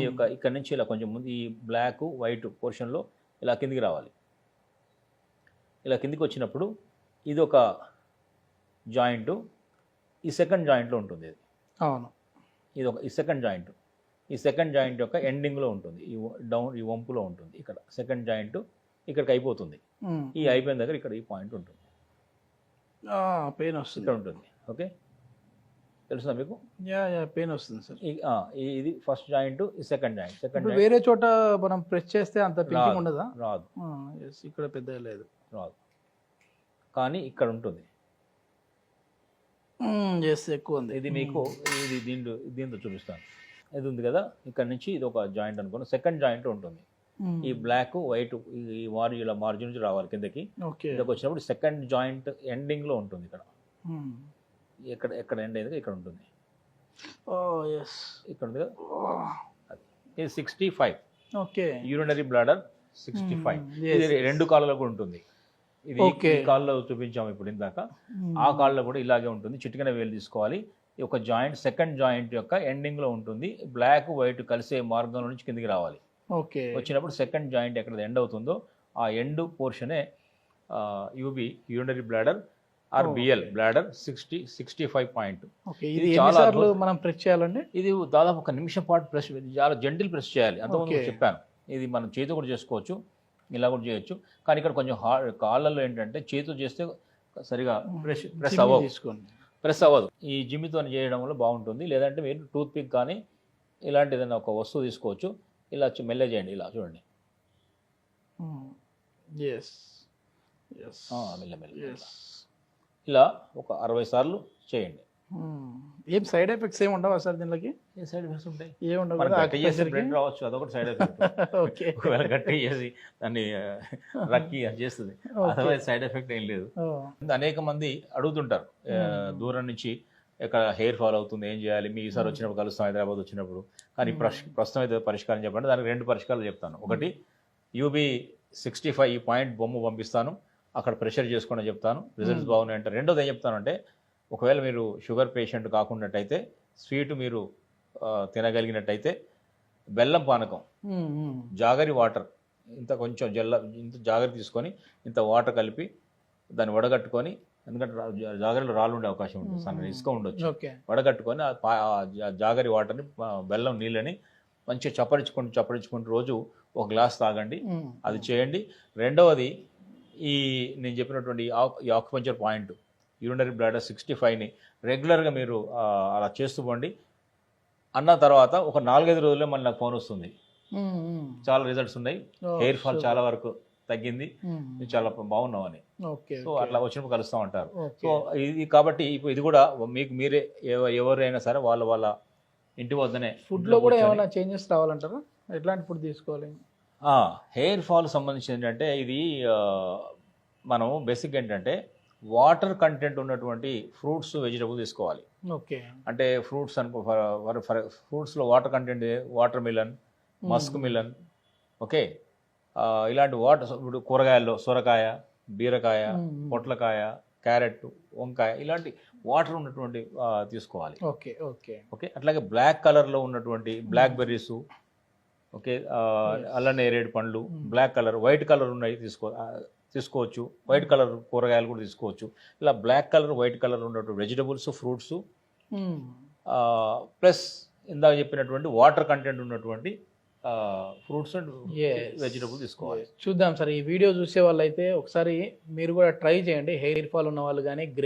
యొక్క ఇక్కడ నుంచి ఇలా కొంచెం ముందు ఈ బ్లాక్ వైట్ పోర్షన్లో ఇలా కిందికి రావాలి. ఇలా కిందికి వచ్చినప్పుడు ఇది ఒక జాయింట్, ఈ సెకండ్ జాయింట్లో ఉంటుంది ఇది. అవును, ఇది ఒక ఈ సెకండ్ జాయింట్, ఈ సెకండ్ జాయింట్ యొక్క ఎండింగ్లో ఉంటుంది, ఈ డౌన్ ఈ వంపులో ఉంటుంది. ఇక్కడ సెకండ్ జాయింట్ ఇక్కడికి అయిపోతుంది. ఈ అయిపోయిన దగ్గర ఇక్కడ ఈ పాయింట్ ఉంటుంది, పెయిన్ వస్తుంది, ఇక్కడ ఉంటుంది. ఓకే, తెలుసా మీకు? పెయిన్ వస్తుంది సార్. ఇది ఫస్ట్ జాయింట్, ఈ సెకండ్ జాయింట్. సెకండ్ వేరే చోట మనం ప్రెస్ చేస్తే అంత పింకింగ్ ఉండదా? రాదు. ఇక్కడ పెద్దగా లేదు, రాదు, కానీ ఇక్కడ ఉంటుంది. ఎక్కువ ఉంది. ఇది మీకు ఇది దీంతో చూపిస్తాను. ఇది ఉంది కదా, ఇక్కడ నుంచి ఇది ఒక జాయింట్ అనుకోండి, సెకండ్ జాయింట్ ఉంటుంది. ఈ బ్లాక్ వైట్ ఈ ఇలా మార్జిన్ నుంచి రావాలి కిందకి. ఇక్కడికి వచ్చినప్పుడు సెకండ్ జాయింట్ ఎండింగ్లో ఉంటుంది. ఇక్కడ ఎక్కడ ఎండ్ అయింది ఇక్కడ ఉంటుంది. ఇక్కడ ఉంది కదా, ఇది 65. Okay, urinary bladder 65. ఇది రెండు కాళ్ళలో కూడా ఉంటుంది. ఇది ఈ కాల్లో చూపించాము ఇప్పుడు ఇందాక. ఆ కాల్లో కూడా ఇలాగే ఉంటుంది. చిటికెన వేలు తీసుకోవాలి. ఈ ఒక జాయింట్ సెకండ్ జాయింట్ యొక్క ఎండింగ్లో ఉంటుంది. బ్లాక్ వైట్ కలిసే మార్గంలో నుంచి కిందికి రావాలి. ఓకే, వచ్చినప్పుడు సెకండ్ జాయింట్ ఎక్కడ ఎండ్ అవుతుందో ఆ ఎండ్ పోర్షనే UB urinary bladder or BL bladder 65 point. ఇది ఎన్నిసార్లు మనం ప్రెస్ చేయాలండి? ఇది దాదాపు 1 నిమిషం పాటు ప్రెస్, చాలా జెంటిల్ ప్రెస్ చేయాలి. అంతకుముందు చెప్పాను. ఇది మనం చేతితో కూడా చేసుకోవచ్చు, ఇలా కూడా చేయొచ్చు. కానీ ఇక్కడ కొంచెం కాళ్ళల్లో ఏంటంటే చేతితో చేస్తే సరిగా ప్రెస్ అవ్వదు. ఈ జిమ్మితో చేయడం వల్ల బాగుంటుంది. లేదంటే మీరు టూత్ పిక్ కానీ ఇలాంటి ఏదైనా ఒక వస్తువు తీసుకోవచ్చు. ఇలా మెల్ల చేయండి, ఇలా చూడండి. మెల్ల ఇలా ఒక 60 సార్లు చేయండి. ఏం సైడ్ ఎఫెక్ట్స్ ఏమి ఉండవా సార్ దీనికి? ఏ సైడ్ ఎఫెక్ట్స్ ఉంటాయి? ఏముండవు, రావచ్చు, అదొకటి సైడ్ ఎఫెక్ట్. ఒకవేళ గట్టి చేసి దాన్ని రక్కి అది చేస్తుంది, అదర్వైజ్ సైడ్ ఎఫెక్ట్ ఏం లేదు. అనేక మంది అడుగుతుంటారు దూరం నుంచి, ఎక్కడ హెయిర్ ఫాల్ అవుతుంది, ఏం చేయాలి, మీ ఈసారి వచ్చినప్పుడు కలుస్తాం హైదరాబాద్ వచ్చినప్పుడు. కానీ ప్రస్తుతం అయితే పరిష్కారం చెప్పండి. దానికి 2 పరిష్కారాలు చెప్తాను. ఒకటి యూబీ 65 ఈ పాయింట్ బొమ్మ పంపిస్తాను, అక్కడ ప్రెషర్ చేసుకోండి చెప్తాను, రిజల్ట్స్ బాగున్నాయి అంటే. రెండోది ఏం చెప్తానంటే, ఒకవేళ మీరు షుగర్ పేషెంట్ కాకున్నట్టయితే, స్వీటు మీరు తినగలిగినట్టయితే, బెల్లం పానకం, జాగరి వాటర్ ఇంత కొంచెం ఇంత జాగరి తీసుకొని ఇంత వాటర్ కలిపి దాన్ని వడగట్టుకొని, ఎందుకంటే జాగరిలో రాళ్ళు ఉండే అవకాశం ఉంటుంది, సన్న ఇసుక ఉండొచ్చు, వడగట్టుకొని ఆ జాగరి వాటర్ని బెల్లం నీళ్ళని మంచిగా చప్పరించుకుంటూ రోజు 1 గ్లాస్ తాగండి. అది చేయండి. రెండవది ఈ నేను చెప్పినటువంటి ఈ ఆక్యుపంచర్ పాయింట్ యూరినరీ బ్లాడర్ 65ని రెగ్యులర్గా మీరు అలా చేస్తూ పోండి. అన్న తర్వాత ఒక 4-5 రోజుల్లో మళ్ళీ నాకు ఫోన్ వస్తుంది, చాలా రిజల్ట్స్ ఉన్నాయి, హెయిర్ ఫాల్ చాలా వరకు తగ్గింది, చాలా బాగున్నావు అని. సో అట్లా వచ్చినప్పుడు కలుస్తూ ఉంటారు. సో ఇది కాబట్టి ఇప్పుడు ఇది కూడా మీకు మీరే ఎవరైనా సరే వాళ్ళ ఇంటి వద్దనే. ఫుడ్లో కూడా ఏమైనా చేంజెస్ రావాలంటారా? ఎట్లాంటి ఫుడ్ తీసుకోవాలి? హెయిర్ ఫాల్ సంబంధించి ఏంటంటే, ఇది మనం బేసిక్ ఏంటంటే వాటర్ కంటెంట్ ఉన్నటువంటి ఫ్రూట్స్ వెజిటబుల్ తీసుకోవాలి. ఓకే, అంటే ఫ్రూట్స్ అనుకో, ఫ్రూట్స్లో water content water melon, musk melon, okay, ఇలాంటి వాటర్. ఇప్పుడు కూరగాయల్లో సొరకాయ, బీరకాయ, పొట్లకాయ, క్యారెట్, వంకాయ ఇలాంటి వాటర్ ఉన్నటువంటి తీసుకోవాలి. ఓకే ఓకే ఓకే అట్లాగే బ్లాక్ కలర్లో ఉన్నటువంటి బ్లాక్ బెర్రీస్, ఓకే, అల్లనేరేడు పండ్లు, బ్లాక్ కలర్, వైట్ కలర్ ఉన్నాయి తీసుకోవచ్చు. వైట్ కలర్ కూరగాయలు కూడా తీసుకోవచ్చు. ఇలా బ్లాక్ కలర్, వైట్ కలర్ ఉన్నటువంటి వెజిటబుల్స్, ఫ్రూట్స్, ప్లస్ ఇందాక చెప్పినటువంటి వాటర్ కంటెంట్ ఉన్నటువంటి ఫ్రూట్స్ అండ్ వెజిటబుల్ తీసుకోవాలి. చూద్దాం సార్, ఈ వీడియో చూసే వాళ్ళు అయితే ఒకసారి మీరు కూడా ట్రై చేయండి. హెయిర్ ఫాల్ ఉన్న వాళ్ళు కానీ